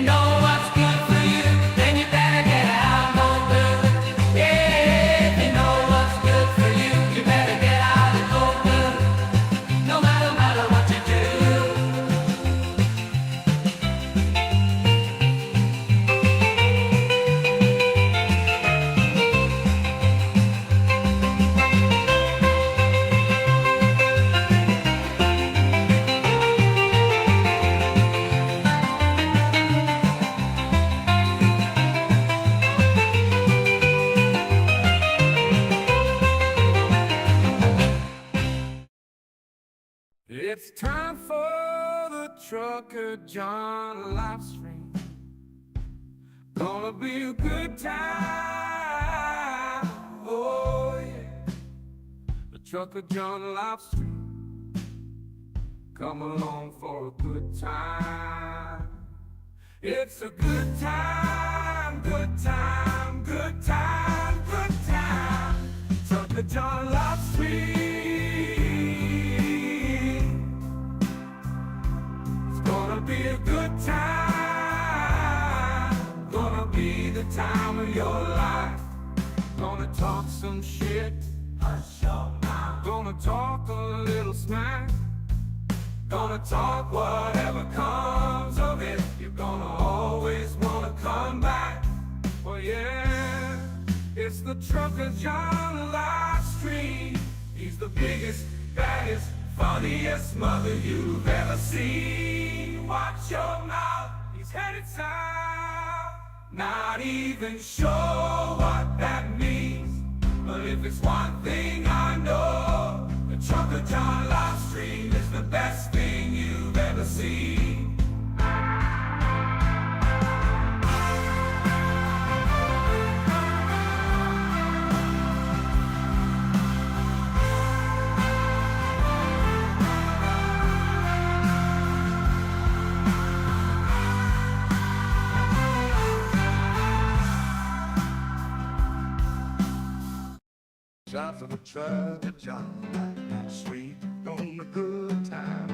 you know what's good for you, then you better get out and go do it. Yeah, if you know what's good for you, you better get out and go do it. No matter what you do. It's time for the Trucker John live stream. Gonna be a good time. Oh yeah. The Trucker John live stream. Come along for a good time. It's a good time, good time, good time, good time. Trucker John live stream. Gonna be a good time. Gonna be the time of your life. Gonna talk some shit. Hush your mouth. Gonna talk a little smack. Gonna talk whatever comes of it. You're gonna always wanna come back. Well, yeah, it's the Trucker John live stream. He's the biggest, baddest, funniest mother you've ever seen. Watch your mouth, he's headed south. Not even sure what that means, but if it's one thing I know, the Trucker John live stream is the best thing you've ever seen. Shots of a Trucker John street on a good time.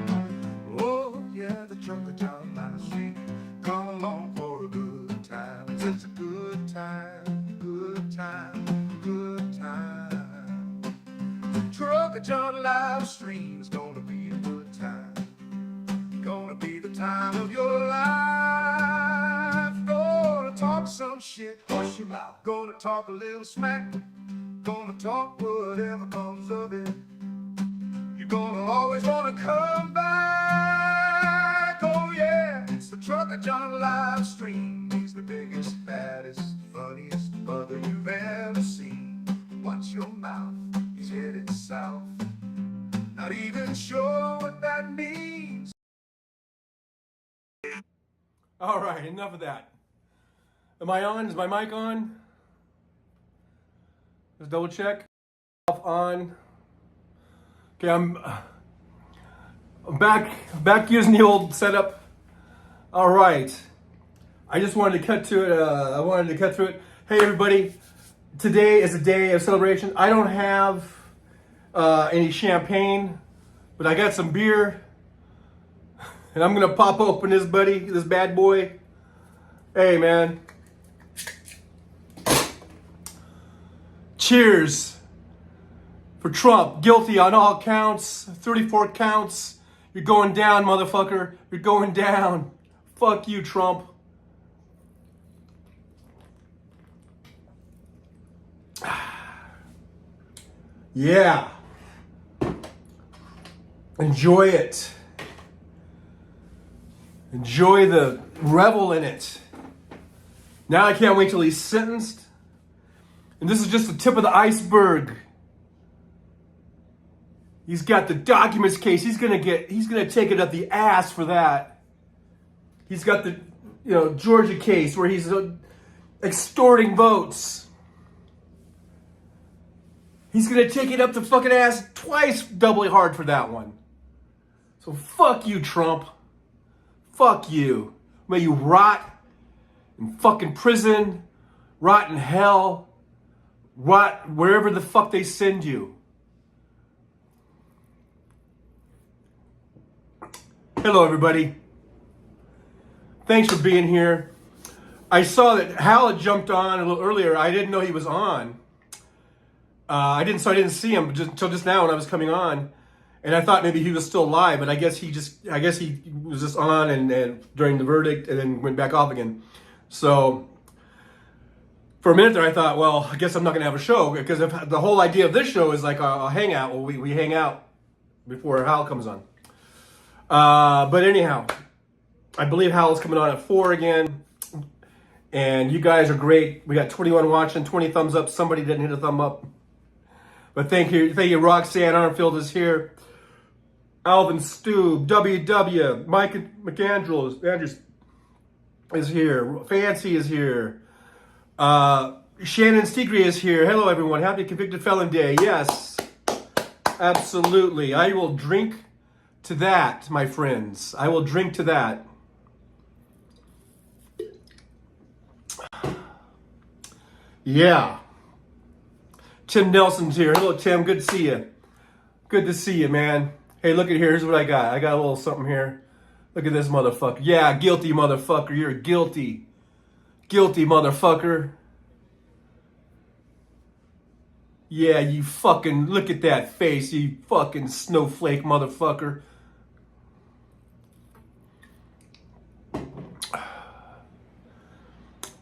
Oh yeah, the Trucker John street. Come along for a good time. It's a good time, good time, good time. The Trucker John live stream is gonna be a good time. Gonna be the time of your life. Gonna talk some shit, hush your mouth. Gonna talk a little smack. Gonna talk whatever comes of it. You're gonna always wanna come back. Oh yeah, it's the Trucker John live stream. He's the biggest, baddest, funniest mother you've ever seen. Watch your mouth, he's headed south. Not even sure what that means. All right, enough of that. Am I on? Is my mic on? Let's double check. Off on. Okay, I'm back using the old setup. All right. I just wanted to cut to it. I wanted to cut through it. Hey everybody, today is a day of celebration. I don't have any champagne, but I got some beer, and I'm gonna pop open this bad boy. Hey man. Cheers for Trump, guilty on all counts, 34 counts. You're going down, motherfucker. You're going down. Fuck you, Trump. Yeah. Enjoy it. Enjoy the revel in it. Now I can't wait till he's sentenced. And this is just the tip of the iceberg. He's got the documents case. He's gonna take it up the ass for that. He's got the, Georgia case where he's extorting votes. He's gonna take it up the fucking ass twice, doubly hard for that one. So fuck you, Trump. Fuck you. May you rot in fucking prison, rot in hell. Rot wherever the fuck they send you. Hello, everybody. Thanks for being here. I saw that Hal had jumped on a little earlier. I didn't know he was on. I didn't see him until just now when I was coming on, and I thought maybe he was still live. But I guess he was just on and during the verdict, and then went back off again. So for a minute there, I thought, well, I guess I'm not going to have a show, because if the whole idea of this show is like a hangout. Well, we hang out before Hal comes on. But anyhow, I believe Hal is coming on at 4 again. And you guys are great. We got 21 watching, 20 thumbs up. Somebody didn't hit a thumb up. But thank you. Roxanne Armfield is here. Alvin Stube, WW, Mike Andrews is here. Fancy is here. Shannon Stigri is here. Hello, everyone. Happy Convicted Felon Day. Yes, absolutely. I will drink to that, my friends. I will drink to that. Yeah. Tim Nelson's here. Hello, Tim. Good to see you. Good to see you, man. Hey, look at here. Here's what I got. I got a little something here. Look at this motherfucker. Yeah, guilty motherfucker. You're guilty. Guilty motherfucker. Yeah, you fucking, look at that face, you fucking snowflake motherfucker.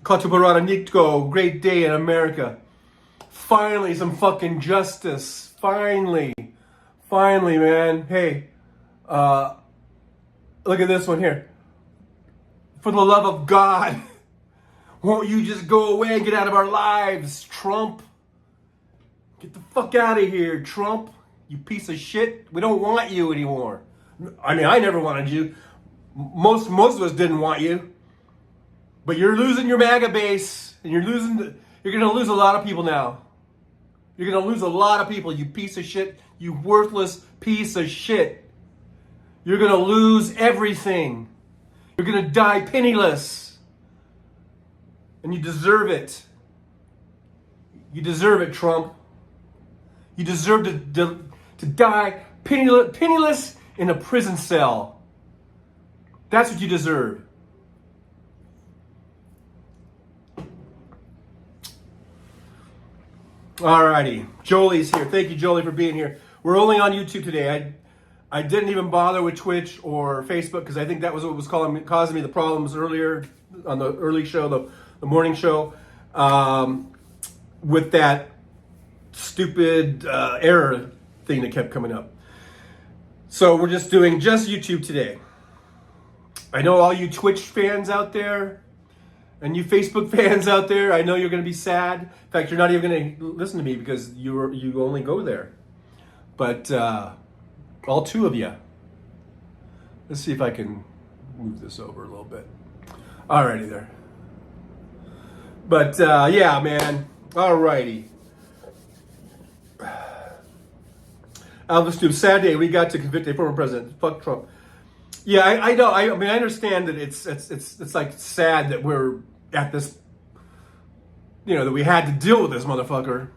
Katubarada Nikko, great day in America. Finally, some fucking justice. Finally, man. Hey, look at this one here. For the love of God, won't you just go away and get out of our lives, Trump? Get the fuck out of here, Trump. You piece of shit. We don't want you anymore. I mean, I never wanted you. Most of us didn't want you. But you're losing your MAGA base, and you're going to lose a lot of people now. You're going to lose a lot of people, you piece of shit. You worthless piece of shit. You're going to lose everything. You're going to die penniless. And you deserve it. You deserve it, Trump. You deserve to die penniless in a prison cell. That's what you deserve. Alrighty, Jolie's here. Thank you, Jolie, for being here. We're only on YouTube today. I didn't even bother with Twitch or Facebook because I think that was what was causing me the problems earlier on the early show, the morning show, with that stupid error thing that kept coming up. So we're just doing YouTube today. I know all you Twitch fans out there and you Facebook fans out there, I know you're going to be sad. In fact, you're not even going to listen to me because you only go there. But all two of you. Let's see if I can move this over a little bit. Alrighty there. But yeah, man. Alrighty. Elvis Stube, sad day. We got to convict a former president. Fuck Trump. Yeah, I know. I mean, I understand that it's like sad that we're at this, that we had to deal with this motherfucker.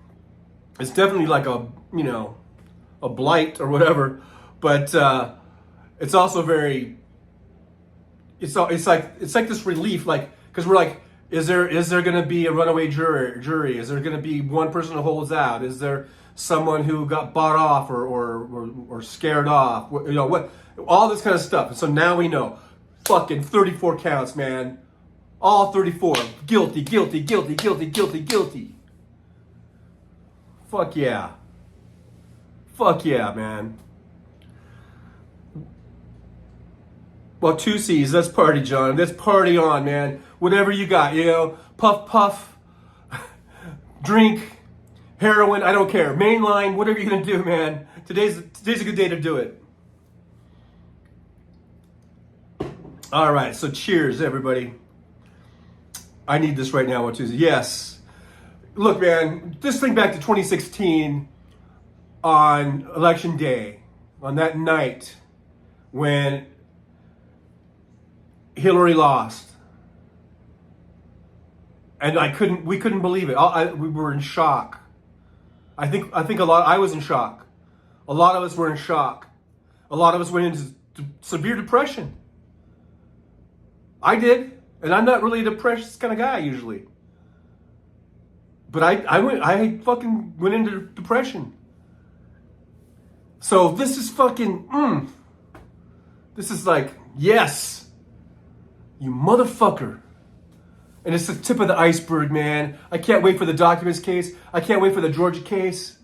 It's definitely like a blight or whatever, but it's also very. It's like this relief, like, because we're like, is there going to be a runaway jury? Is there going to be one person who holds out? Is there someone who got bought off or scared off? What? All this kind of stuff. And so now we know. Fucking 34 counts, man. All 34. Guilty, guilty, guilty, guilty, guilty, guilty. Fuck yeah. Fuck yeah, man. Well, 2 C's. Let's party, John. Let's party on, man. Whatever you got, puff, puff, drink, heroin, I don't care. Mainline, whatever you're going to do, man. Today's a good day to do it. All right, so cheers, everybody. I need this right now on Tuesday. Yes. Look, man, just think back to 2016 on Election Day, on that night when Hillary lost. And we couldn't believe it. We were in shock. I think I was in shock. A lot of us were in shock. A lot of us went into severe depression. I did, and I'm not really a depressed kind of guy usually. But I fucking went into depression. So this is fucking, this is like, yes, you motherfucker. And it's the tip of the iceberg, man. I can't wait for the documents case. I can't wait for the Georgia case.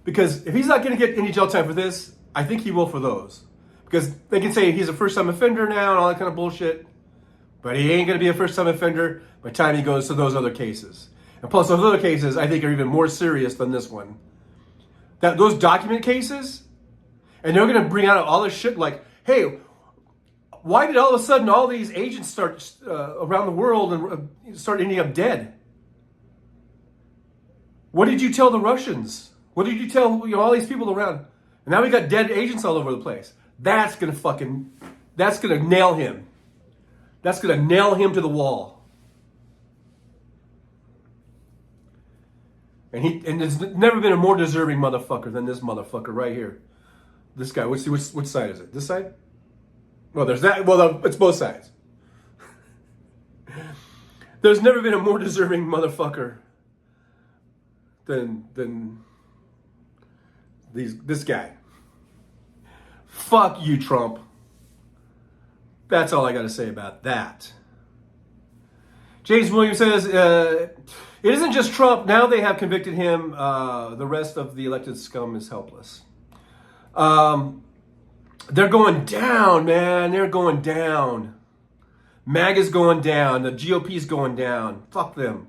Because if he's not going to get any jail time for this, I think he will for those. Because they can say he's a first-time offender now and all that kind of bullshit. But he ain't going to be a first-time offender by the time he goes to those other cases. And plus, those other cases, I think, are even more serious than this one. Those document cases, and they're going to bring out all this shit like, hey, why did all of a sudden all these agents start around the world and start ending up dead? What did you tell the Russians? What did you tell all these people around? And now we got dead agents all over the place. That's going to nail him. That's going to nail him to the wall. And there's never been a more deserving motherfucker than this motherfucker right here. This guy. Which side is it? This side? Well, there's that. Well, it's both sides. There's never been a more deserving motherfucker than this guy. Fuck you, Trump. That's all I got to say about that. James Williams says, it isn't just Trump. Now they have convicted him. The rest of the elected scum is helpless. They're going down, man. They're going down. MAGA's going down. The GOP's going down. Fuck them.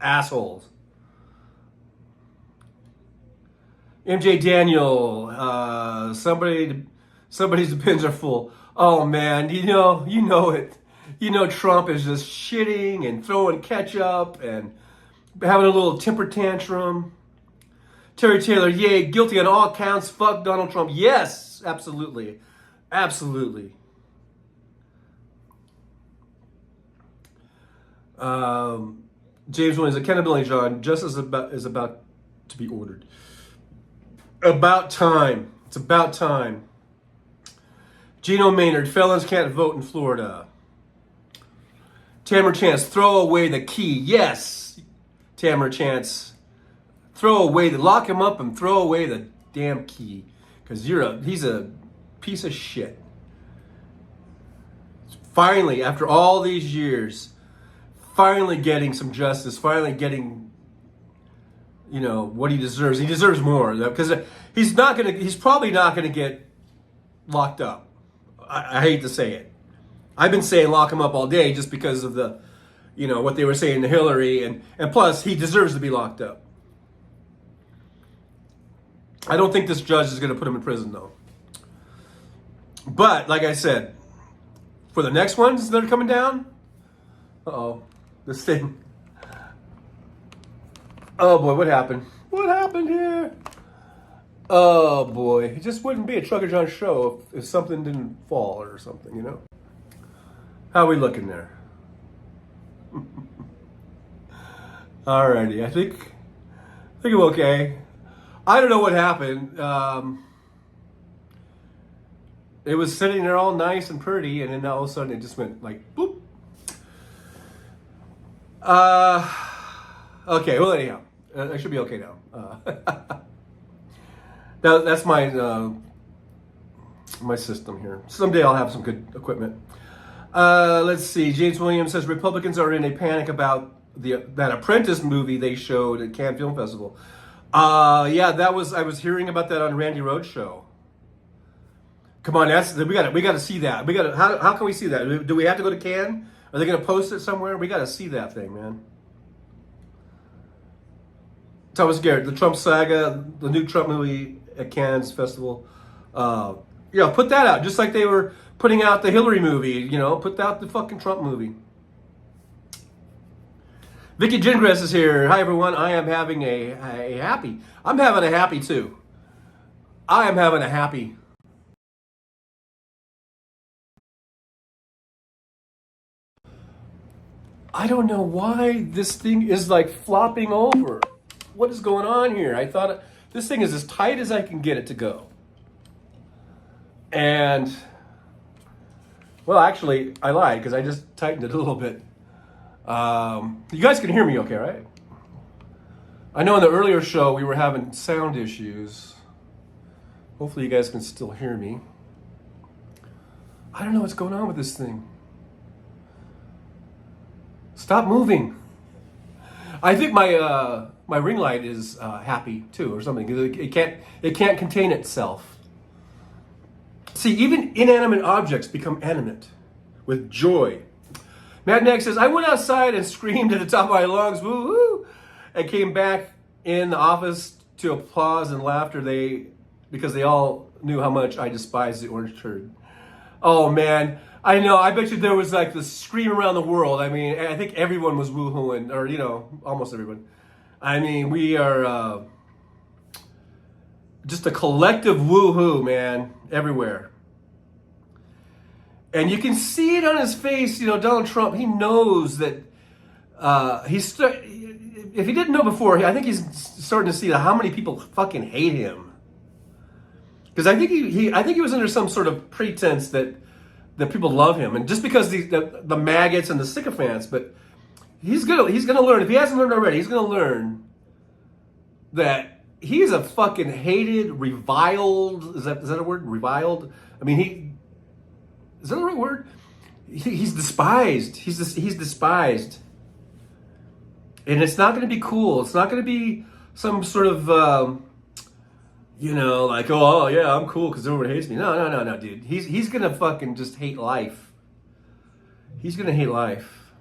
Assholes. MJ Daniel, somebody's pins are full. Oh man, you know it. You know Trump is just shitting and throwing ketchup and having a little temper tantrum. Terry Taylor, yay, guilty on all counts. Fuck Donald Trump. Yes, absolutely. Absolutely. James Williams, accountability, John. Justice is about to be ordered. About time. It's about time. Gino Maynard, felons can't vote in Florida. Tamara Chance, throw away the key. Yes, Tamara Chance. Lock him up and throw away the damn key. Because he's a piece of shit. Finally, after all these years, finally getting some justice, finally getting, what he deserves. He deserves more. Because he's probably not going to get locked up. I hate to say it. I've been saying lock him up all day just because of the, what they were saying to Hillary. And plus, he deserves to be locked up. I don't think this judge is going to put him in prison, though. But, like I said, for the next ones that are coming down, this thing. Oh, boy, what happened? What happened here? Oh, boy. It just wouldn't be a Trucker John show if something didn't fall or something, How are we looking there? Alrighty, I think I'm okay. I don't know what happened. It was sitting there all nice and pretty, and then all of a sudden it just went like boop. Okay, well anyhow, I should be okay now. That's my my system here. Someday I'll have some good equipment. Let's see. James Williams says Republicans are in a panic about that Apprentice movie they showed at Cannes Film Festival. Yeah, I was hearing about that on Randy Rhoads' show. Come on, we got to see that. How can we see that? Do we have to go to Cannes? Are they going to post it somewhere? We got to see that thing, man. Thomas Garrett, the Trump saga, the new Trump movie at Cannes Festival. Put that out just like they were putting out the Hillary movie. Put out the fucking Trump movie. Vicky Gingras is here. Hi, everyone. I am having a happy. I'm having a happy, too. I am having a happy. I don't know why this thing is like flopping over. What is going on here? I thought this thing is as tight as I can get it to go. And Well, actually, I lied because I just tightened it a little bit. You guys can hear me okay, right? I know in the earlier show we were having sound issues. Hopefully you guys can still hear me. I don't know what's going on with this thing. Stop moving. I think my ring light is happy too, or something. It can't contain itself. See, even inanimate objects become animate with joy. Matt Neck says, I went outside and screamed at the top of my lungs, woo woo, and came back in the office to applause and laughter because they all knew how much I despised the orange turd. Oh man, I know. I bet you there was like the scream around the world. I mean, I think everyone was woohooing, or almost everyone. I mean, we are just a collective woohoo, man, everywhere. And you can see it on his face. Donald Trump. He knows that if he didn't know before, I think he's starting to see how many people fucking hate him. Because I think he was under some sort of pretense that people love him, and just because the maggots and the sycophants. But he's gonna learn. If he hasn't learned already, he's gonna learn that he's a fucking hated, reviled. Is that a word? Reviled. I mean, is that the right word? He's despised. He's despised, and it's not going to be cool. It's not going to be some sort of like, oh yeah, I'm cool because everyone hates me. No, dude. He's gonna fucking just hate life. He's gonna hate life.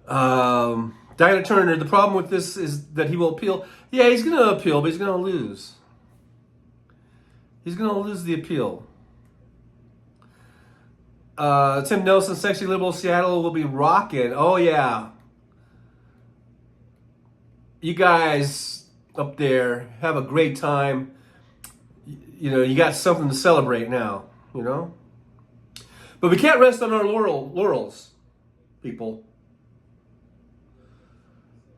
Diana Turner, the problem with this is that he will appeal. Yeah, he's gonna appeal, but he's gonna lose. He's gonna lose the appeal. Tim Nelson, Sexy Liberal Seattle will be rocking. Oh yeah. You guys up there have a great time. You got something to celebrate now, But we can't rest on our laurels, people.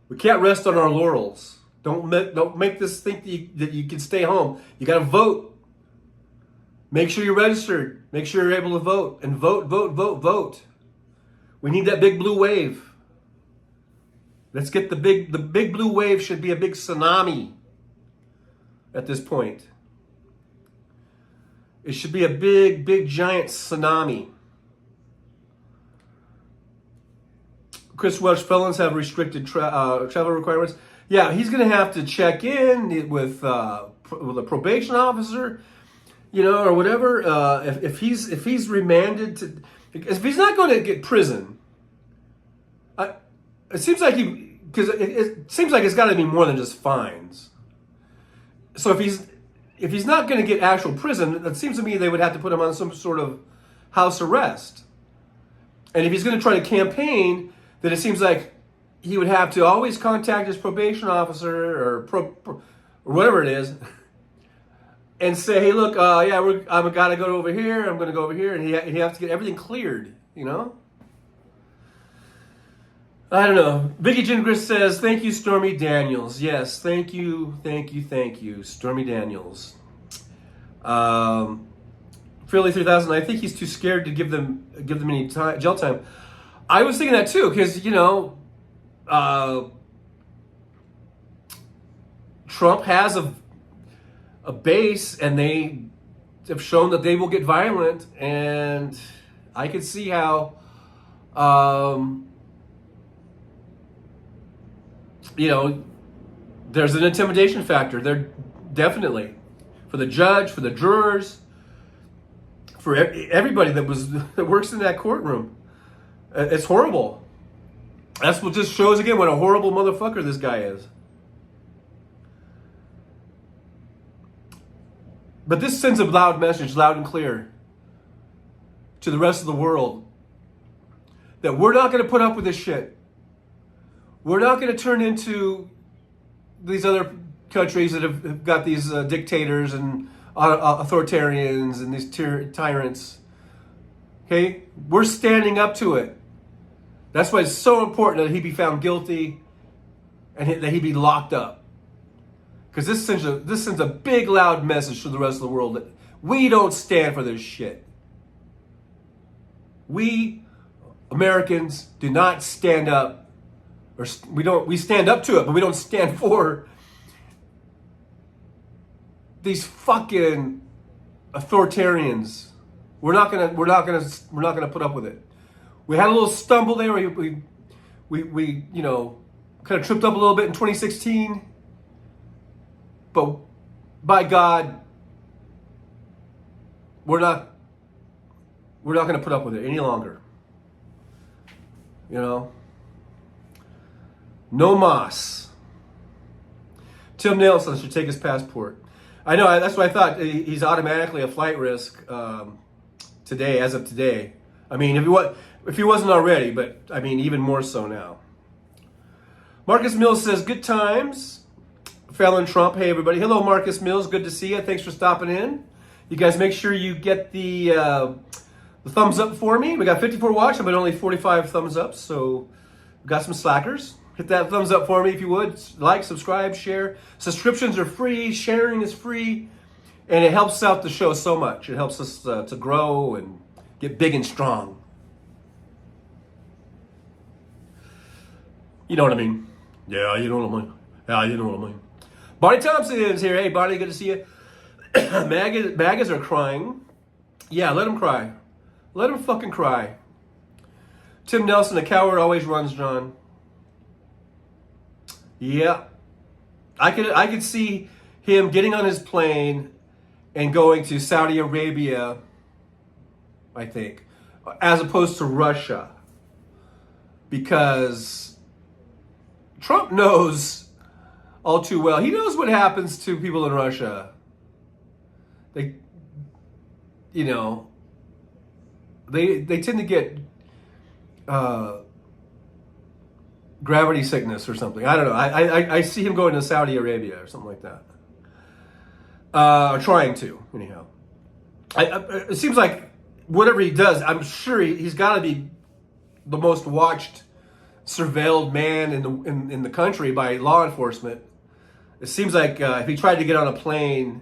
We can't rest on our laurels. Don't make this think that you can stay home. You got to vote. Make sure you're registered. Make sure you're able to vote. And vote. We need that big blue wave. Let's get the big blue wave. Should be a big tsunami at this point. It should be a big giant tsunami. Chris Welch, felons have restricted travel requirements. Yeah, he's going to have to check in with a probation officer, or whatever. If he's remanded if he's not going to get prison, it seems like it seems like it's got to be more than just fines. So if he's not going to get actual prison, it seems to me they would have to put him on some sort of house arrest. And if he's going to try to campaign, then it seems like he would have to always contact his probation officer or whatever it is and say, hey, look, I'm got to go over here. I'm going to go over here. And he has to get everything cleared, I don't know. Vicky Gingras says, thank you, Stormy Daniels. Yes, thank you, Stormy Daniels. Philly 3000, I think he's too scared to give them any jail time. I was thinking that too, because, Trump has a base, and they have shown that they will get violent, and I could see how, there's an intimidation factor there, definitely, for the judge, for the jurors, for everybody that works in that courtroom. It's horrible. That's what just shows again what a horrible motherfucker this guy is. But this sends a loud message, loud and clear, to the rest of the world, that we're not going to put up with this shit. We're not going to turn into these other countries that have got these dictators and authoritarians and these tyrants. Okay? We're standing up to it. That's why it's so important that he be found guilty and that he be locked up. Because this sends a big, loud message to the rest of the world that we don't stand for this shit. We Americans do not stand up, or we stand up to it, but we don't stand for these fucking authoritarians. We're not gonna put up with it. We had a little stumble there. We kind of tripped up a little bit in 2016, but by God, we're not going to put up with it any longer. No mas. Tim Nelson should take his passport. I know, that's what I thought. He's automatically a flight risk today, as of today. I mean, if he wasn't already, but I mean, even more so now. Marcus Mills says, good times. Felon Trump, hey everybody. Hello, Marcus Mills, good to see you. Thanks for stopping in. You guys make sure you get the thumbs up for me. We got 54 watching, but only 45 thumbs up, so we got some slackers. Hit that thumbs up for me if you would. Like, subscribe, share. Subscriptions are free, sharing is free, and it helps out the show so much. It helps us to grow and get big and strong. You know what I mean? Yeah, you know what I mean. Yeah, you know what I mean. Bonnie Thompson is here. Hey, Bonnie, good to see you. Magas are crying. Yeah, let them cry. Let them fucking cry. Tim Nelson, the coward always runs, John. Yeah. I could see him getting on his plane and going to Saudi Arabia, I think, as opposed to Russia. Because Trump knows all too well. He knows what happens to people in Russia. They tend to get gravity sickness or something. I don't know. I see him going to Saudi Arabia or something like that. Or trying to, anyhow. It seems like whatever he does, I'm sure he's got to be the most watched, surveilled man in the country by law enforcement. It seems like if he tried to get on a plane,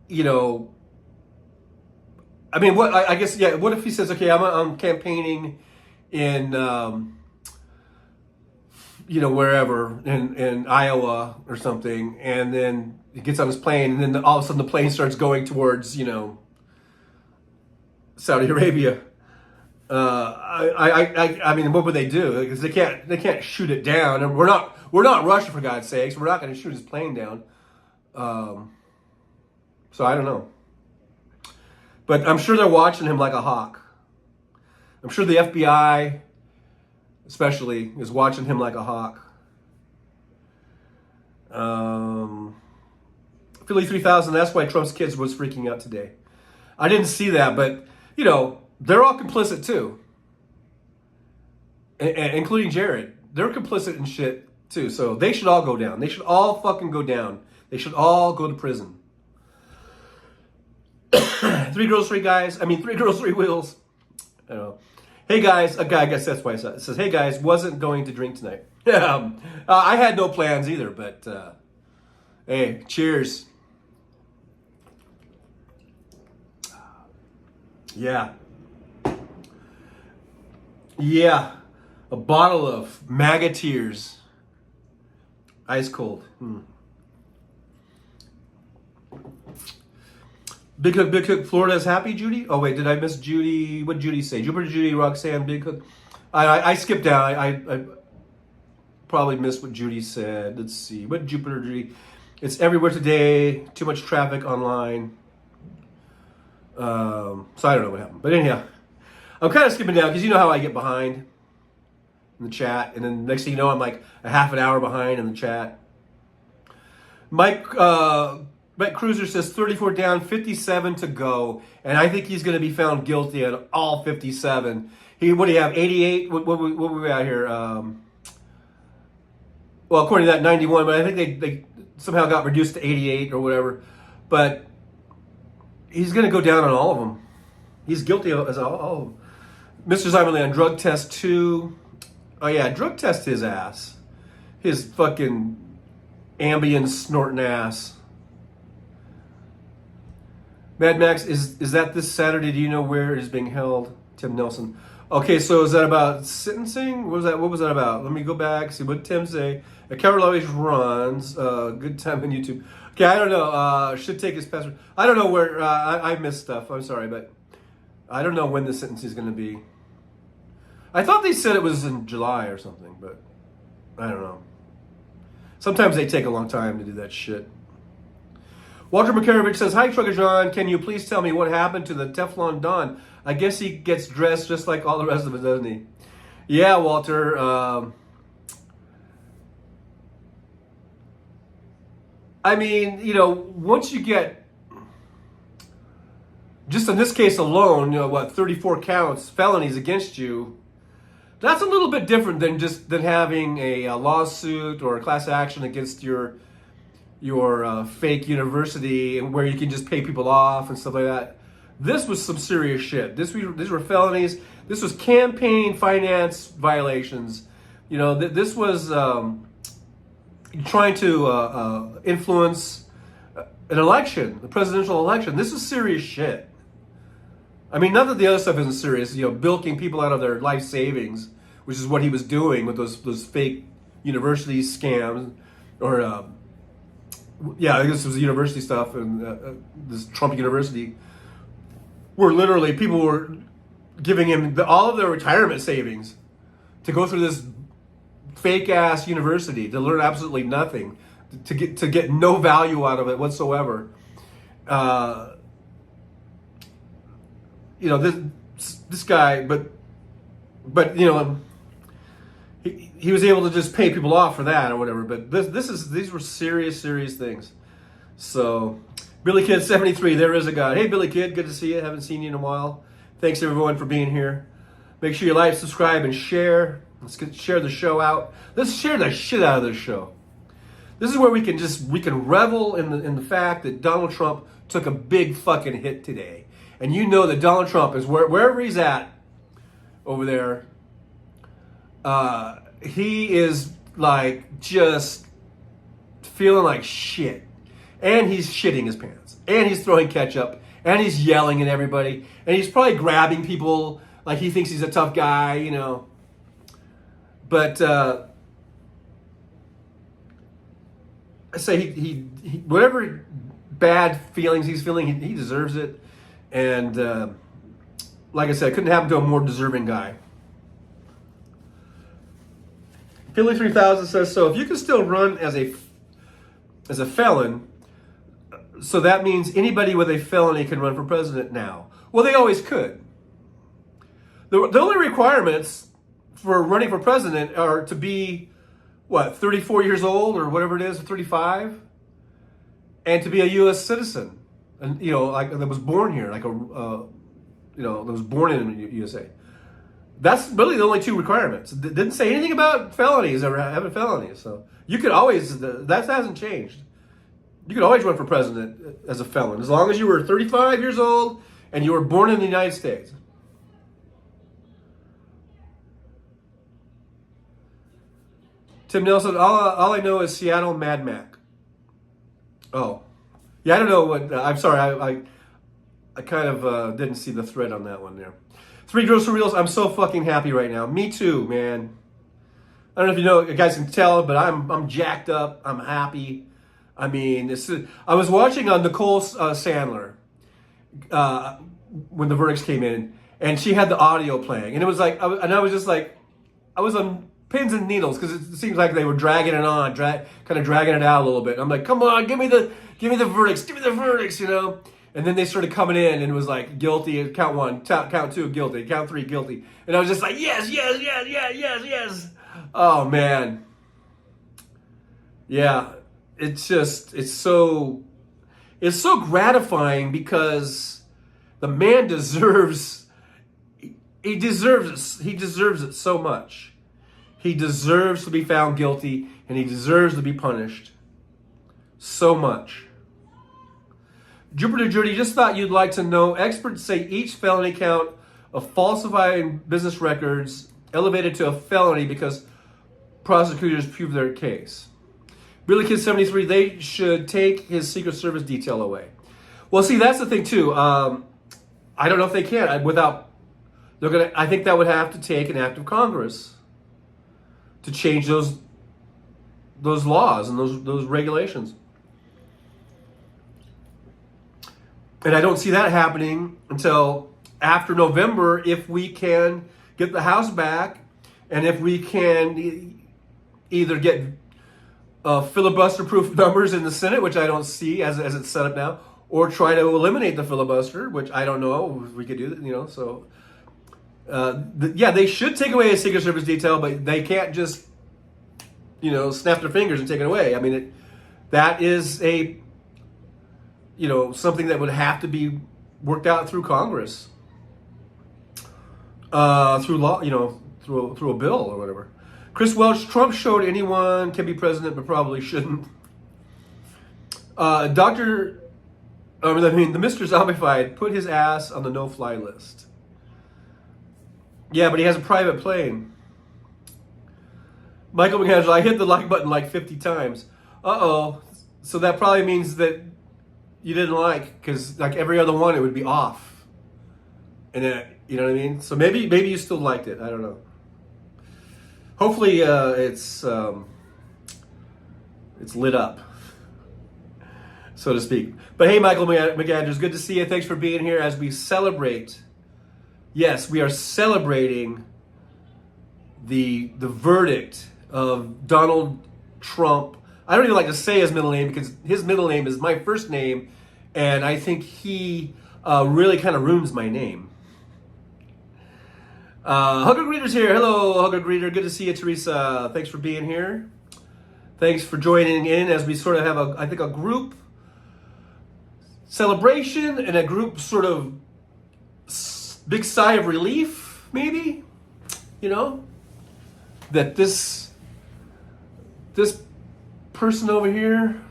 I mean, I guess, yeah. What if he says, okay, I'm campaigning in, wherever in Iowa or something, and then he gets on his plane, and then all of a sudden the plane starts going towards, Saudi Arabia. I mean, what would they do? Because they can't shoot it down, and we're not Russia, for God's sakes. We're not going to shoot his plane down. So I don't know. But I'm sure they're watching him like a hawk. I'm sure the FBI, especially, is watching him like a hawk. Philly 3000, that's why Trump's kids was freaking out today. I didn't see that, but, they're all complicit too. Including Jared. They're complicit in shit too. So they should all go down. They should all fucking go down. They should all go to prison. 3 girls, 3 guys. 3 girls, 3 wheels. I don't know. Hey guys, I guess that's why I said it. It says, hey guys, wasn't going to drink tonight. I had no plans either, but hey, cheers. Yeah. Yeah. A bottle of MAGA tears. Ice cold. Big Hook, Florida's happy, Judy? Oh, wait, did I miss Judy? What did Judy say? Jupiter, Judy, Roxanne, Big Hook. I skipped down. I probably missed what Judy said. Let's see. What did Jupiter, Judy? It's everywhere today. Too much traffic online. So I don't know what happened. But anyhow, I'm kind of skipping down because you know how I get behind in the chat. And then next thing you know, I'm like a half an hour behind in the chat. Mike Cruiser says 34 down, 57 to go. And I think he's going to be found guilty on all 57. What do you have, 88? What were we at here? Well, according to that, 91. But I think they somehow got reduced to 88 or whatever. But he's going to go down on all of them. He's guilty of all of them. Mr. Zimmerland, drug test 2. Oh, yeah, drug test his ass. His fucking Ambien snorting ass. Mad Max, is that this Saturday? Do you know where it is being held? Tim Nelson. Okay, so is that about sentencing? What was that about? Let me go back, see what Tim say. A Coward always runs. Good time on YouTube. Okay, I don't know. Should take his password. I don't know where. I missed stuff. I'm sorry, but I don't know when the sentencing is going to be. I thought they said it was in July or something, but I don't know. Sometimes they take a long time to do that shit. Walter Makarovich says, "Hi, Trucker John. Can you please tell me what happened to the Teflon Don? I guess he gets dressed just like all the rest of us, doesn't he?" Yeah, Walter. I mean, you know, once you get, just in this case alone, you know, what, 34 counts, felonies against you, that's a little bit different than having a lawsuit or a class action against your fake university and where you can just pay people off and stuff like that. This was some serious shit. These were felonies. This was campaign finance violations. You know, this was trying to influence an election, the presidential election. This is serious shit. I mean, not that the other stuff isn't serious. You know, bilking people out of their life savings, which is what he was doing with those fake university scams, or yeah, I guess it was the university stuff and this Trump University, where literally people were giving him all of their retirement savings to go through this fake ass university to learn absolutely nothing, to get no value out of it whatsoever. You know, this guy, but you know, he was able to just pay people off for that or whatever. But these were serious things. So, Billy Kid 73, there is a God. Hey, Billy Kid, good to see you. Haven't seen you in a while. Thanks everyone for being here. Make sure you like, subscribe, and share. Share the show out. Let's share the shit out of this show. This is where we can revel in the fact that Donald Trump took a big fucking hit today. And you know that Donald Trump is wherever he's at over there, he is like just feeling like shit. And he's shitting his pants. And he's throwing ketchup. And he's yelling at everybody. And he's probably grabbing people like he thinks he's a tough guy, you know. But I say he whatever bad feelings he's feeling, he deserves it. And like I said, it couldn't happen to a more deserving guy. Philly 3000 says, so if you can still run as a felon, so that means anybody with a felony can run for president now. Well, they always could. The only requirements for running for president are to be, 34 years old or whatever it is, 35, and to be a U.S. citizen, and you know, like that was born here, like that was born in the USA. That's really the only two requirements. It didn't say anything about felonies or having felonies. So you could always, that hasn't changed. You could always run for president as a felon, as long as you were 35 years old and you were born in the United States. Tim Nelson, all I know is Seattle Mad Mac. Oh. Yeah, I don't know what, I'm sorry, I kind of didn't see the thread on that one there. 3 Girls for Reals, I'm so fucking happy right now. Me too, man. I don't know if you guys can tell, but I'm jacked up. I'm happy. I mean, I was watching on Nicole Sandler when the verdicts came in, and she had the audio playing, and it was like, I was on pins and needles because it seems like they were dragging it on, kind of dragging it out a little bit. I'm like, come on, give me the verdicts, you know. And then they started coming in, and it was like guilty, count 1, count 2, guilty, count 3, guilty. And I was just like, yes. Oh man, yeah. It's so gratifying because the man deserves it. He deserves it so much. He deserves to be found guilty, and he deserves to be punished so much. Jupiter Judy, just thought you'd like to know, experts say each felony count of falsifying business records elevated to a felony because prosecutors prove their case. Billy Kid 73, they should take his Secret Service detail away. Well, see, that's the thing too. I don't know if they can without. They're gonna. I think that would have to take an act of Congress to change those laws and those regulations. And I don't see that happening until after November, if we can get the House back, and if we can either get filibuster-proof numbers in the Senate, which I don't see as it's set up now, or try to eliminate the filibuster, which I don't know if we could do that. So they should take away a Secret Service detail, but they can't just snap their fingers and take it away. I mean, that is a something that would have to be worked out through Congress, through law, through a bill or whatever. Chris Welch, Trump showed anyone can be president, but probably shouldn't. The Mr. Zombified put his ass on the no-fly list. Yeah, but he has a private plane. Michael McAndrew, I hit the like button like 50 times. Uh-oh. So that probably means that you didn't like, because like every other one, it would be off. And then, you know what I mean? So maybe you still liked it. I don't know. Hopefully it's lit up, so to speak. But hey, Michael McAndrews, good to see you. Thanks for being here as we celebrate. Yes, we are celebrating the verdict of Donald Trump. I don't even like to say his middle name because his middle name is my first name, and I think he really kind of ruins my name. Hugger Greeter's here. Hello, Hugger Greeter. Good to see you, Teresa. Thanks for being here. Thanks for joining in as we sort of have a group celebration and a group sort of big sigh of relief, maybe, that this person over here,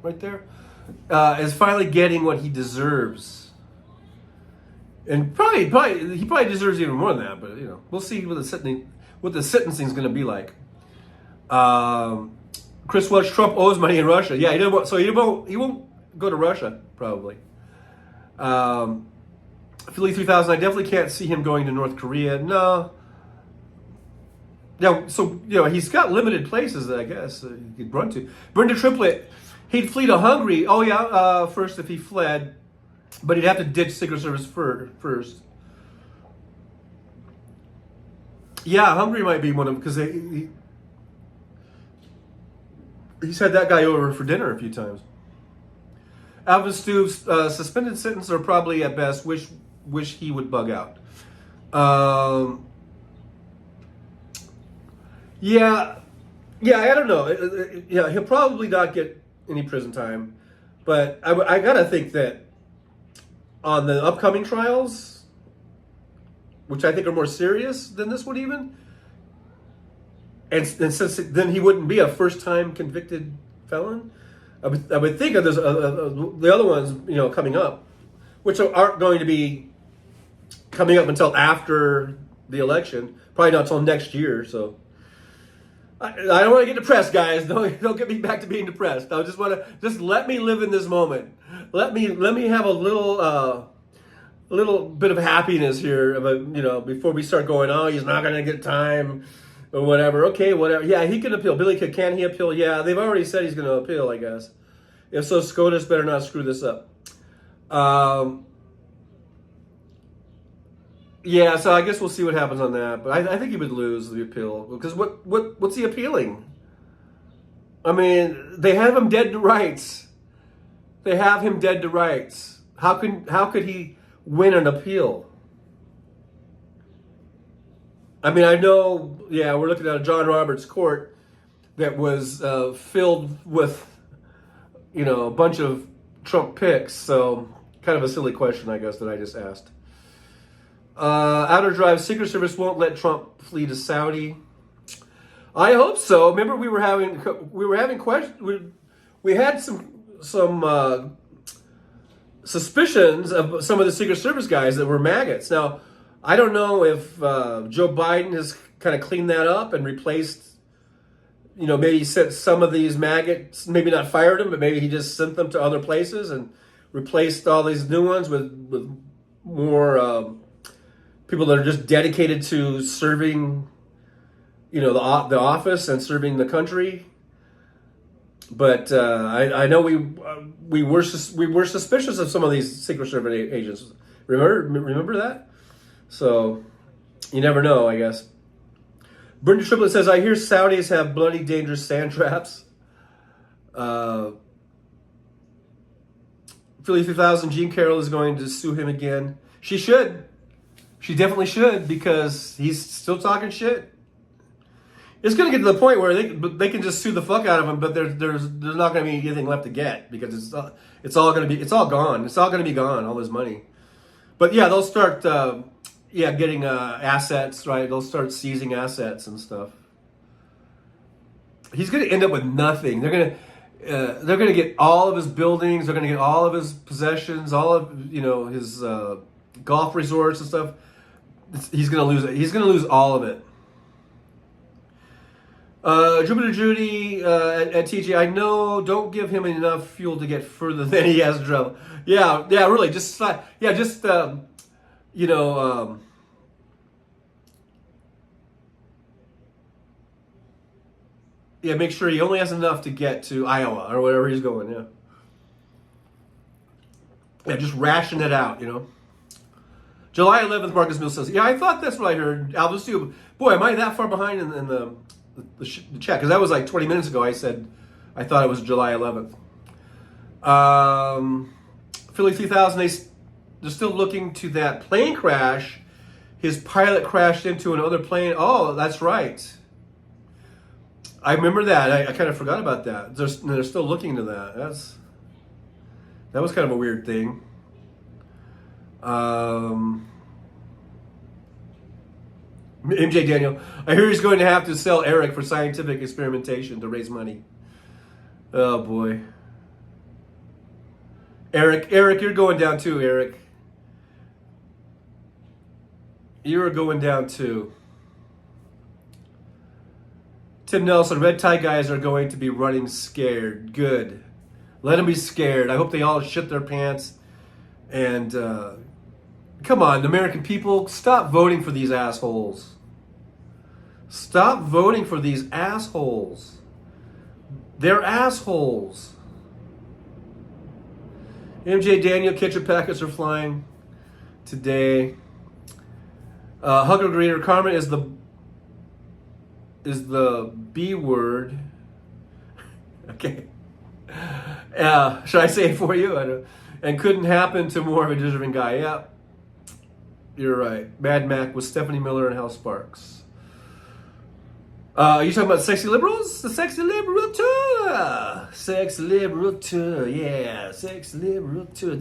right there, is finally getting what he deserves. And probably he probably deserves even more than that, but we'll see what the sentencing is going to be like. Chris Welch, Trump owes money in Russia. Yeah, he won't go to Russia probably. Philly 3000, I definitely can't see him going to North Korea. No. Yeah, so he's got limited places that I guess he could run to. Brenda Triplett, he'd flee to Hungary. Oh yeah, first if he fled. But he'd have to ditch Secret Service first. Yeah, Hungary might be one of them because he's had that guy over for dinner a few times. Alvin Stoops, suspended sentence or probably at best wish he would bug out. Yeah, I don't know. Yeah, he'll probably not get any prison time, but I gotta think that on the upcoming trials, which I think are more serious than this one even, and since then he wouldn't be a first-time convicted felon, I would think of the other ones, coming up, which aren't going to be coming up until after the election, probably not until next year. So I don't want to get depressed, guys. Don't get me back to being depressed. I just want to let me live in this moment. Let me have a little bit of happiness here, before we start going, oh, he's not going to get time or whatever. Okay, whatever. Yeah, he can appeal. Billy, can he appeal? Yeah, they've already said he's going to appeal, I guess. If so, SCOTUS better not screw this up. Yeah, so I guess we'll see what happens on that. But I think he would lose the appeal because what's he appealing? I mean, they have him dead to rights. They have him dead to rights. How could he win an appeal? I mean, I know, yeah, we're looking at a John Roberts court that was filled with, a bunch of Trump picks. So kind of a silly question, I guess, that I just asked. Outer Drive, Secret Service won't let Trump flee to Saudi. I hope so. Remember, we were having questions. We had some suspicions of some of the Secret Service guys that were maggots. Now, I don't know if Joe Biden has kind of cleaned that up and replaced, maybe sent some of these maggots, maybe not fired them, but maybe he just sent them to other places and replaced all these new ones with more people that are just dedicated to serving, the office and serving the country. But I know we were suspicious of some of these Secret Service agents. Remember that? So you never know, I guess. Brenda Triplet says, I hear Saudis have bloody dangerous sand traps. Philly 3000, Jean Carroll is going to sue him again. She should. She definitely should, because he's still talking shit. It's going to get to the point where they can just sue the fuck out of him, but there's not going to be anything left to get, because it's all gone. It's all going to be gone, all this money. But yeah, they'll start getting assets, right? They'll start seizing assets and stuff. He's going to end up with nothing. They're going to get all of his buildings. They're going to get all of his possessions, all of his golf resorts and stuff. He's going to lose it. He's going to lose all of it. Jupiter Judy at TJ, I know, don't give him enough fuel to get further than he has trouble. Yeah, really, make sure he only has enough to get to Iowa or wherever he's going. Yeah, just ration it out. July 11th, Marcus Mills says, yeah, I thought that's what I heard. Albus too. Boy, am I that far behind in the chat? Because that was like 20 minutes ago. I said I thought it was July 11th. Philly 3000, they're still looking to that plane crash. His pilot crashed into another plane. Oh, that's right. I remember that. I kind of forgot about that. They're still looking into that. That was kind of a weird thing. MJ Daniel, I hear he's going to have to sell Eric for scientific experimentation to raise money. Oh boy. Eric, you're going down too, Eric. You're going down too. Tim Nelson, red tie guys are going to be running scared. Good. Let them be scared. I hope they all shit their pants. And come on, American people, stop voting for these assholes. Stop voting for these assholes. They're assholes. MJ Daniel, ketchup packets are flying today. Hugger Greeter, Carmen is the B word. Okay. Should I say it for you? And couldn't happen to more of a deserving guy. Yeah, you're right. Mad Mac with Stephanie Miller and Hal Sparks. Are you talking about Sexy Liberals? The Sexy Liberal Tour. Sexy Liberal Tour. Yeah, Sexy Liberal Tour.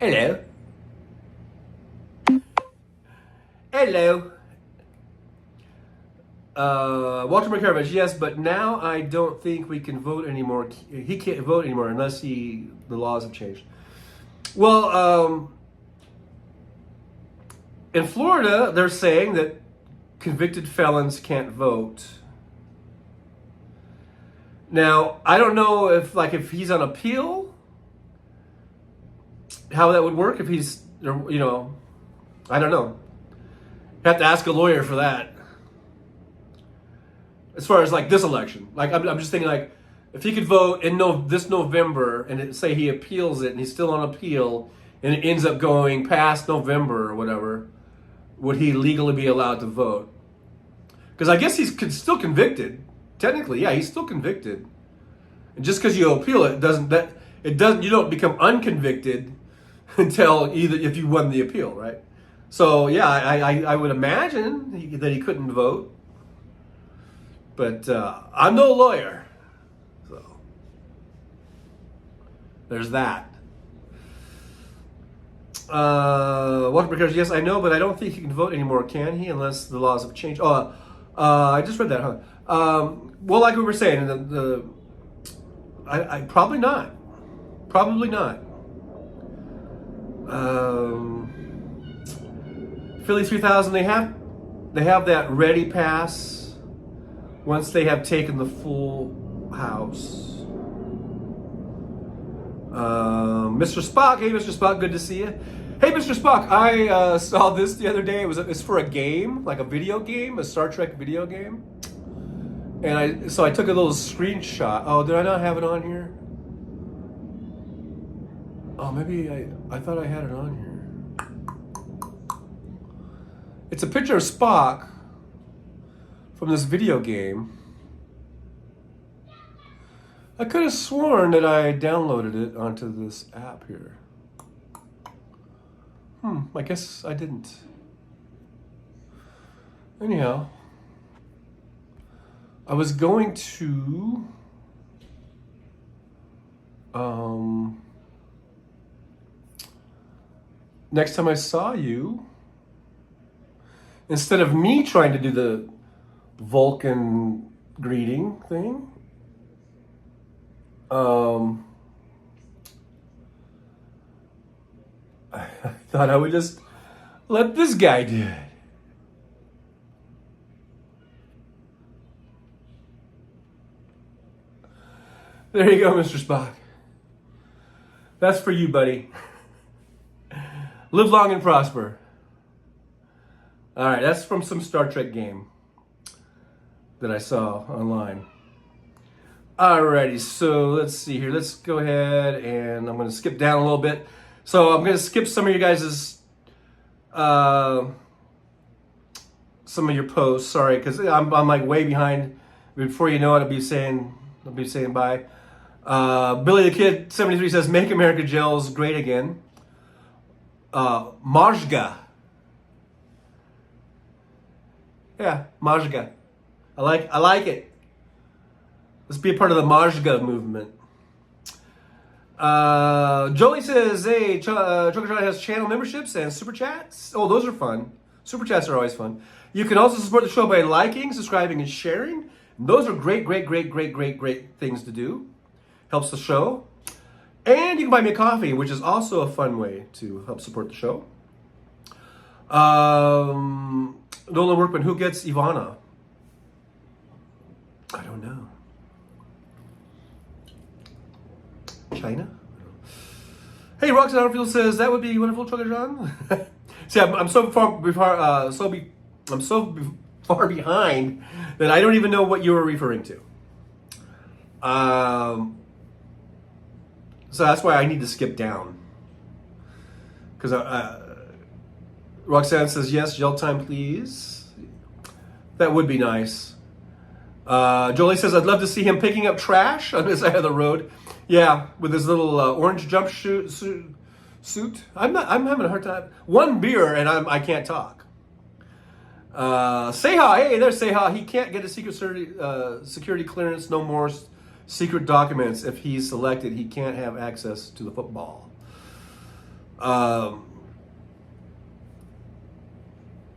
Hello. Hello. Walter McCarvage, yes, but now I don't think we can vote anymore. He can't vote anymore unless the laws have changed. Well, in Florida, they're saying that convicted felons can't vote. Now, I don't know if he's on appeal, how that would work. If he's, I don't know. Have to ask a lawyer for that. As far as this election, I'm just thinking if he could vote in this November and say he appeals it and he's still on appeal and it ends up going past November or whatever, would he legally be allowed to vote? Because I guess he's still convicted. Technically, yeah, he's still convicted. And just because you appeal it you don't become unconvicted until either if you won the appeal, right? So yeah, I would imagine that he couldn't vote. But I'm no lawyer, so there's that. Walter Because yes, I know, but I don't think he can vote anymore, can he? Unless the laws have changed. I just read that, huh? Well, like we were saying, I probably not. Probably not. Philly 3000, they have that ready pass once they have taken the full house. Mr. Spock, hey Mr. Spock, good to see you. Hey Mr. Spock, I saw this the other day. It's for a game, like a video game, a Star Trek video game. And I took a little screenshot. Oh, did I not have it on here? Oh, maybe I thought I had it on here. It's a picture of Spock from this video game. I could have sworn that I downloaded it onto this app here. I guess I didn't. Anyhow, I was going to next time I saw you, instead of me trying to do the Vulcan greeting thing, I thought I would just let this guy do it. There you go, Mr. Spock. That's for you, buddy. Live long and prosper. All right, that's from some Star Trek game that I saw online. Alrighty, so let's see here. Let's go ahead and I'm going to skip down a little bit. So I'm going to skip some of you guys' some of your posts. Sorry, because I'm like way behind. Before you know it, I'll be saying bye. Billy the Kid 73 says, "Make America Gels great again." Majga. Yeah, Majga. I like it. Let's be a part of the Majga movement. Jolie says, "Hey, Choco Charlie has channel memberships and super chats. Oh, those are fun. Super chats are always fun. You can also support the show by liking, subscribing, and sharing. And those are great things to do. Helps the show. And you can buy me a coffee, which is also a fun way to help support the show." Nolan Workman, who gets Ivana? I don't know. China? Hey, Roxanne Arfield says, "That would be wonderful, Chocolate John." See, I'm so far behind that I don't even know what you were referring to. So that's why I need to skip down. Because Roxanne says, "Yes, gel time, please." That would be nice. Jolie says, "I'd love to see him picking up trash on the side of the road." Yeah, with his little orange jumpsuit suit. I'm having a hard time. One beer and I can't talk. Seha, hey, there's Seha. He can't get a security clearance. No more secret documents. If he's selected, he can't have access to the football.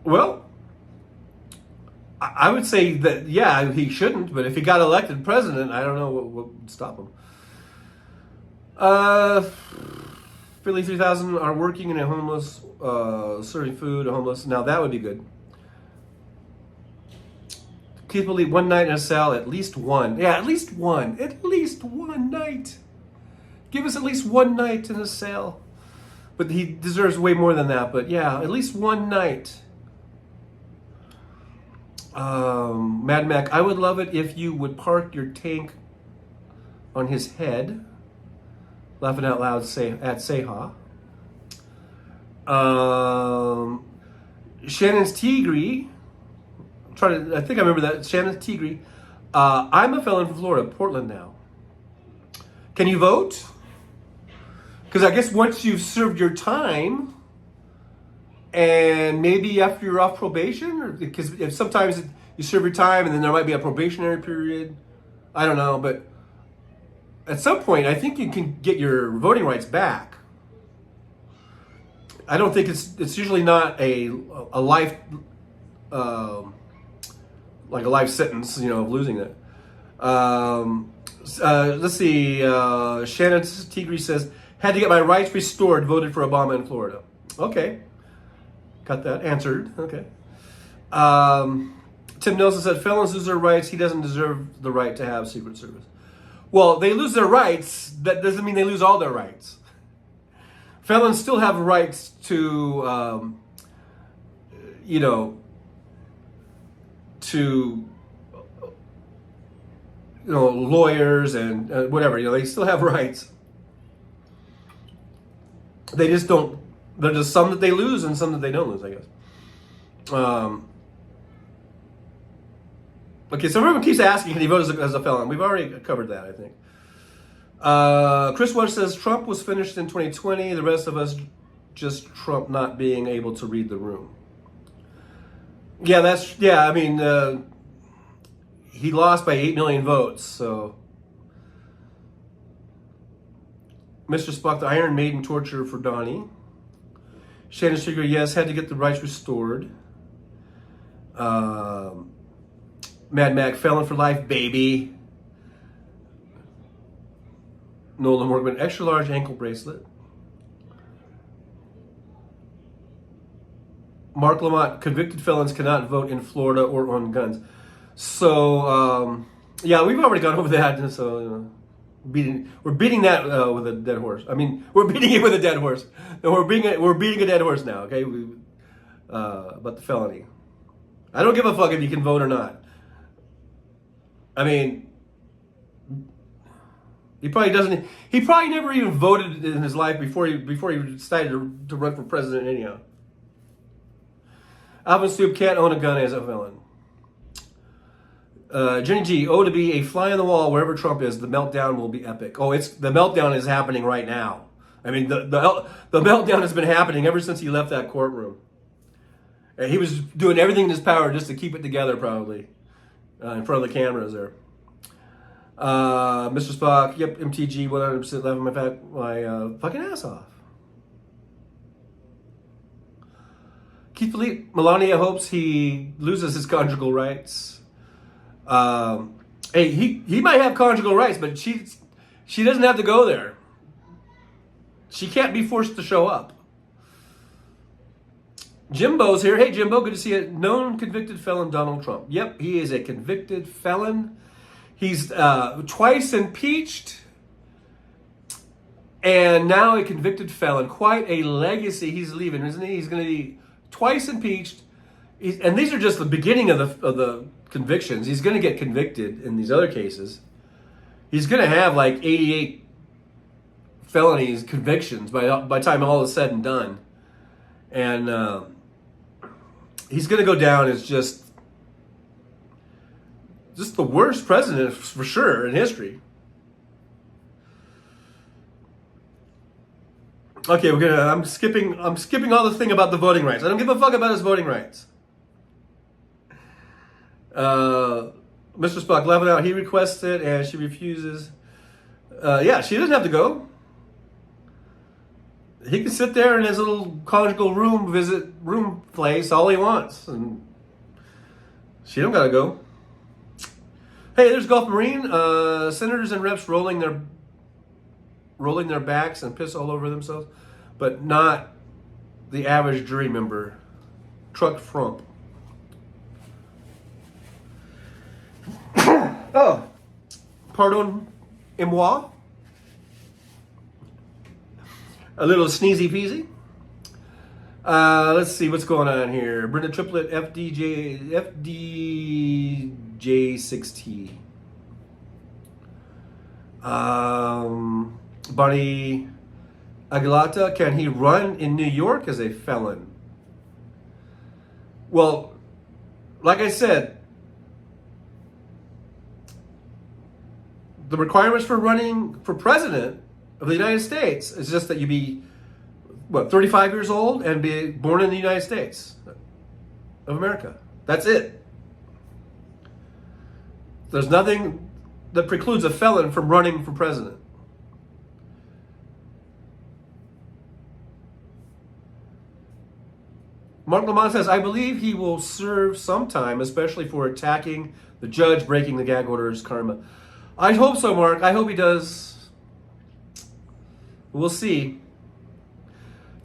Well, I would say that, yeah, he shouldn't, but if he got elected president, I don't know what would stop him. Philly 3000 are working in a homeless, serving food to homeless. Now that would be good. Keith believe one night in a cell, at least one. Yeah, at least one. At least one night. Give us at least one night in a cell. But he deserves way more than that. But yeah, at least one night. Mad Mac, I would love it if you would park your tank on his head. Laughing out loud at Seha. Shannon's Tigre. I think I remember that. Shannon's Tigre. I'm a felon from Florida, Portland now. Can you vote? Because I guess once you've served your time, and maybe after you're off probation, or because if sometimes you serve your time and then there might be a probationary period. I don't know, but at some point, I think you can get your voting rights back. I don't think it's usually not a life, like a life sentence, of losing it. Let's see. Shannon Tigre says, "Had to get my rights restored. Voted for Obama in Florida." Okay, Got that answered. Okay. Tim Nelson said, felons lose their rights. He doesn't deserve the right to have Secret Service. Well, they lose their rights. That doesn't mean they lose all their rights. Felons still have rights to, lawyers and whatever. They still have rights. They just don't. There's just some that they lose and some that they don't lose, I guess. Okay, so everyone keeps asking, can he vote as a felon? We've already covered that, I think. Chris Welch says, Trump was finished in 2020. The rest of us just Trump not being able to read the room. Yeah, I mean, he lost by 8 million votes, so. Mr. Spock, the Iron Maiden torture for Donnie. Shannon Sugar, yes, had to get the rights restored. Mad Mac, felon for life, baby. Nolan Morgan, extra large ankle bracelet. Mark Lamont, convicted felons cannot vote in Florida or on guns. So, yeah, we've already gone over that. So, we're beating that with a dead horse. I mean, we're beating it with a dead horse. No, we're beating a dead horse now. Okay, about the felony. I don't give a fuck if you can vote or not. I mean, he probably doesn't. He probably never even voted in his life before he decided to run for president anyhow. Alvin Stoop can't own a gun as a felon. Jenny G, to be a fly on the wall wherever Trump is, the meltdown will be epic. Oh, the meltdown is happening right now. I mean, the meltdown has been happening ever since he left that courtroom. And he was doing everything in his power just to keep it together, probably, in front of the cameras there. Mr. Spock, yep, MTG, 100% laughing my fucking ass off. Keith Philippe, Melania hopes he loses his conjugal rights. Hey, he might have conjugal rights, but she doesn't have to go there. She can't be forced to show up. Jimbo's here. Hey, Jimbo, good to see you. Known convicted felon Donald Trump. Yep, he is a convicted felon. He's twice impeached and now a convicted felon. Quite a legacy he's leaving, isn't he? He's going to be twice impeached. And these are just the beginning of the convictions. He's going to get convicted in these other cases. He's going to have like 88 felonies, convictions by the time all is said and done. And he's going to go down as just the worst president for sure in history. Okay, I'm skipping all the thing about the voting rights. I don't give a fuck about his voting rights. Mr. Spock, laughing out. He requests it and she refuses. Yeah, she doesn't have to go. He can sit there in his little conjugal room place all he wants, and she don't gotta go. Hey, there's Gulf Marine. Senators and reps rolling their backs and piss all over themselves, but not the average jury member. Truck frump. Oh, pardon-moi. A little sneezy peasy. Let's see what's going on here. Brenda Triplet, FDJ6T. Bonnie Aguilata, can he run in New York as a felon? Well, like I said, the requirements for running for president of the United States is just that you be, 35 years old and be born in the United States of America. That's it. There's nothing that precludes a felon from running for president. Mark Lamont says, I believe he will serve some time, especially for attacking the judge breaking the gag order's karma. I hope so, Mark. I hope he does. We'll see.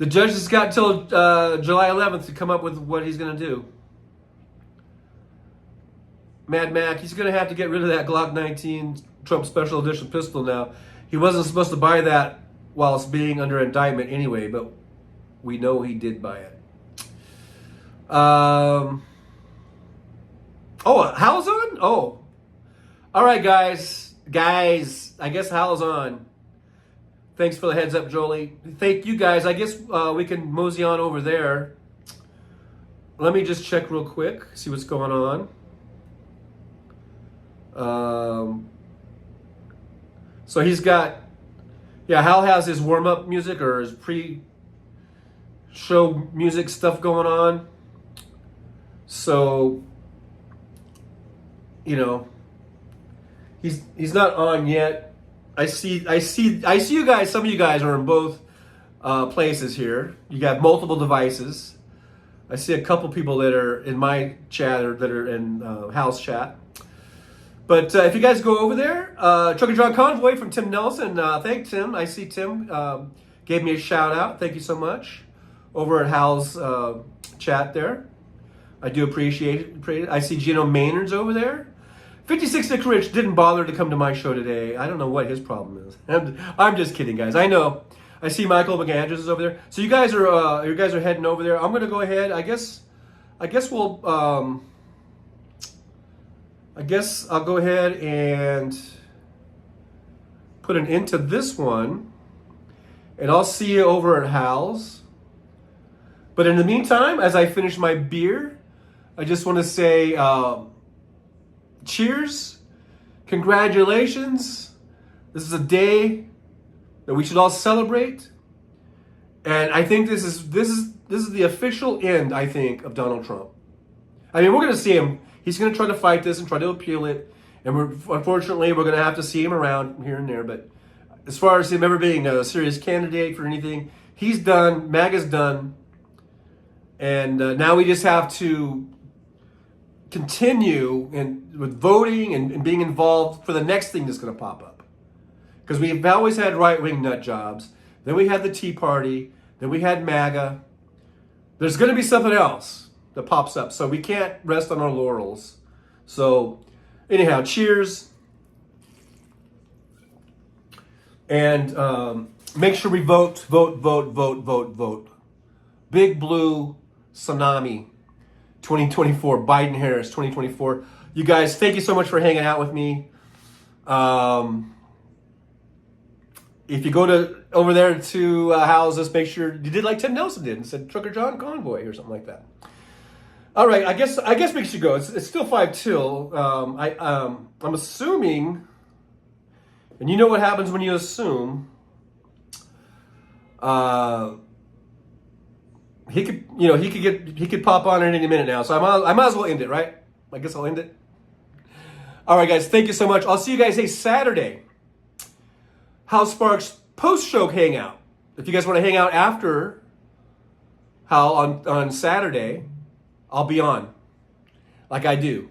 The judge has got until July 11th to come up with what he's going to do. Mad Mac, he's going to have to get rid of that Glock 19 Trump Special Edition pistol now. He wasn't supposed to buy that whilst being under indictment anyway, but we know he did buy it. Oh, Hal's on? Oh. All right, guys. I guess Hal's on. Thanks for the heads up, Jolie. Thank you, guys. I guess we can mosey on over there. Let me just check real quick, see what's going on. So he's got, Hal has his warm-up music or his pre-show music stuff going on. So, he's not on yet. I see you guys. Some of you guys are in both places here. You got multiple devices. I see a couple people that are in my chat or that are in Hal's chat. But if you guys go over there, Trucker John Convoy from Tim Nelson. Thank Tim. I see Tim gave me a shout out. Thank you so much over at Hal's chat there. I do appreciate it. I see Gino Maynard's over there. 56 Nick Rich didn't bother to come to my show today. I don't know what his problem is. I'm just kidding, guys. I know. I see Michael McAndrews is over there. So you guys are heading over there. I'm gonna go ahead. I guess we'll. I guess I'll go ahead and put an end to this one, and I'll see you over at Hal's. But in the meantime, as I finish my beer, I just want to say cheers, congratulations. This is a day that we should all celebrate, and I think this is the official end, I think, of Donald Trump. I mean, we're going to see him. He's going to try to fight this and try to appeal it, and unfortunately we're going to have to see him around here and there. But as far as him ever being a serious candidate for anything, he's done. MAGA's done, and now we just have to continue with voting and being involved for the next thing that's going to pop up. Because we've always had right-wing nut jobs. Then we had the Tea Party. Then we had MAGA. There's going to be something else that pops up. So we can't rest on our laurels. So anyhow, cheers. And make sure we vote. Big Blue Tsunami 2024. Biden-Harris 2024. You guys, thank you so much for hanging out with me. If you go over there to Hal's, just make sure you did like Tim Nelson did and said Trucker John Convoy or something like that. All right, I guess we should go. It's still 5 till. I'm assuming, and you know what happens when you assume. He could pop on at any minute now. So I might as well end it, right? I guess I'll end it. All right, guys, thank you so much. I'll see you guys Saturday. Hal Sparks post-show hangout. If you guys want to hang out after Hal on Saturday, I'll be on, like I do.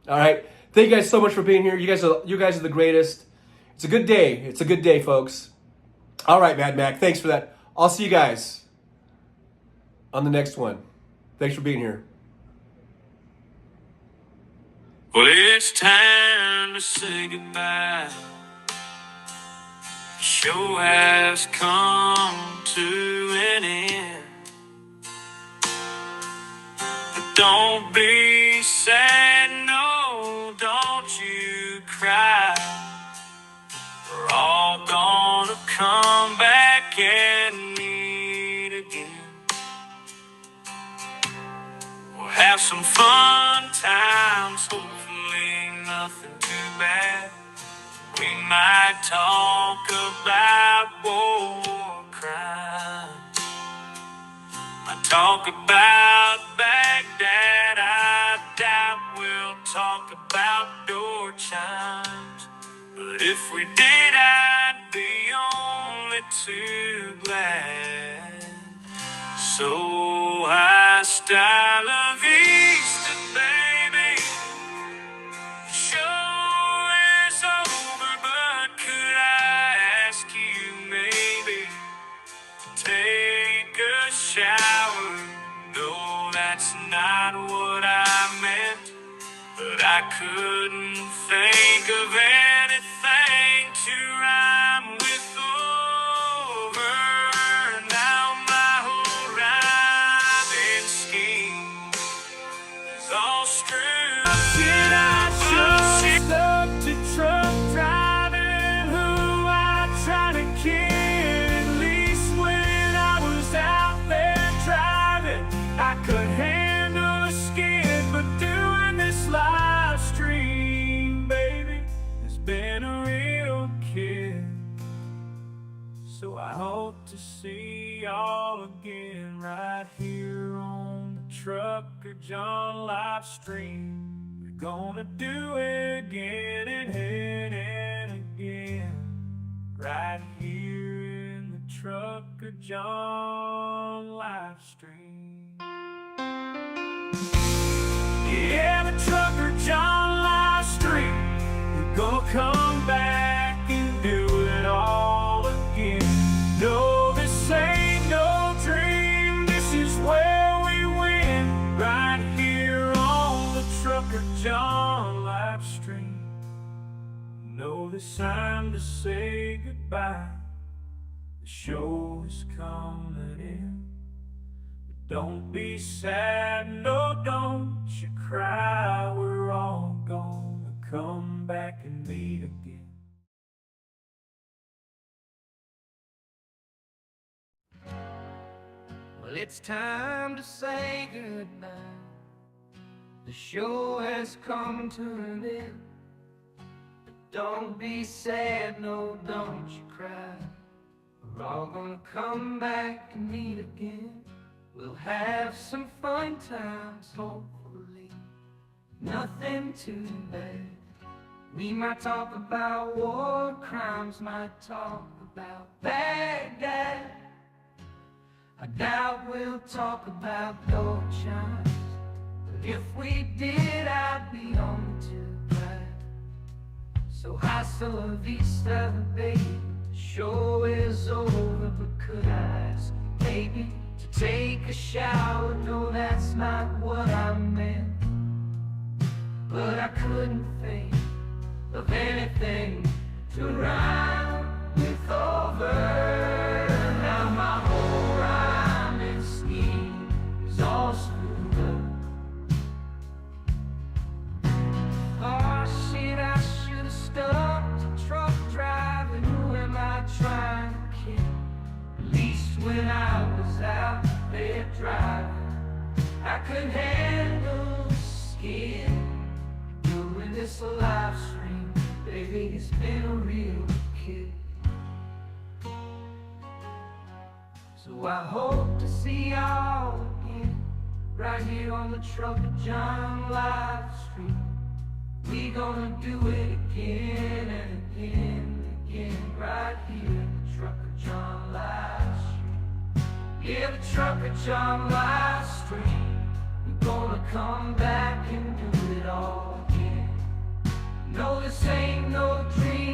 All right. Thank you guys so much for being here. You guys are the greatest. It's a good day. It's a good day, folks. All right, Mad Mac. Thanks for that. I'll see you guys on the next one. Thanks for being here. Well, it's time to say goodbye. The show has come to an end. But don't be sad, no, don't you cry. We're all gonna come back and meet again. We'll have some fun times, hopefully nothing too bad. We might talk about war crimes. Might talk about Baghdad. I doubt we'll talk about door chimes. But if we did, I'd be only too glad. So I style of Easter, baby. Show is over, but could I ask you maybe to take a I couldn't think of anything to rhyme with over. Now my whole rhyming scheme is all screwed. Did I just up to truck driving, who I try to kid? At least when I was out there driving, I could handle a skid, but doing this live stream, baby, has been a real kid. So I hope to see y'all again right here on the Trucker John live stream. We're gonna do it again and again, right here in the Trucker John live stream. Yeah, the Trucker John live stream. We're gonna come back and do it all again. No, this ain't no dream. This is where we win, right here on the Trucker John live stream. No, this time to say goodbye. The show is coming in. Don't be sad, no, don't you cry. We're all gonna come back and meet again. Well, it's time to say goodbye. The show has come to an end. But don't be sad, no, don't you cry. We're all gonna come back and meet again. We'll have some fun times, hopefully. Nothing too bad. We might talk about war crimes, might talk about Baghdad. I doubt we'll talk about gold chimes, but if we did, I'd be only too glad. So hasta la vista, baby. The show is over, but could I ask you, baby, to take a shower? No, that's not what I meant. But I couldn't think of anything to rhyme with over. Now my whole rhyming scheme is all screwed up. Oh shit, I should've stopped a truck driving. Who am I trying to kid? At least when I was out there driving, I could handle the skid. Doing this live stream, baby, it's been a real kid. So I hope to see y'all again, right here on the Trucker John live stream. We gonna do it again and again and again, right here in the Trucker John live stream. Yeah, the Trucker John live stream. We're gonna come back and do it all again. No, this ain't no dream.